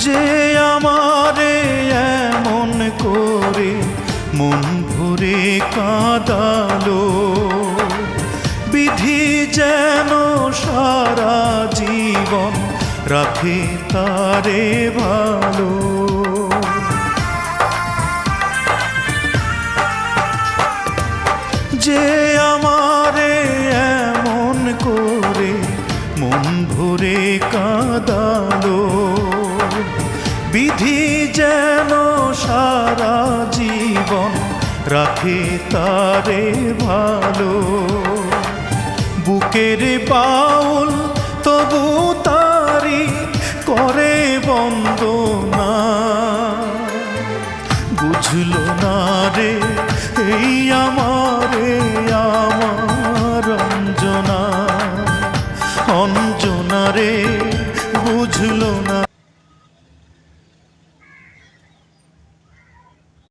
যে আমারে এমন করে মন ভরে কাঁদালো, বিধি যেন সারা জীবন রাখে তারে ভালো। যে আমারে এমন করে মন ভরে কাঁদালো, বিধি যেন সারা জীবন রাখে তারে ভালো। বুকের বাউল তবু তারি করে বন্দনা,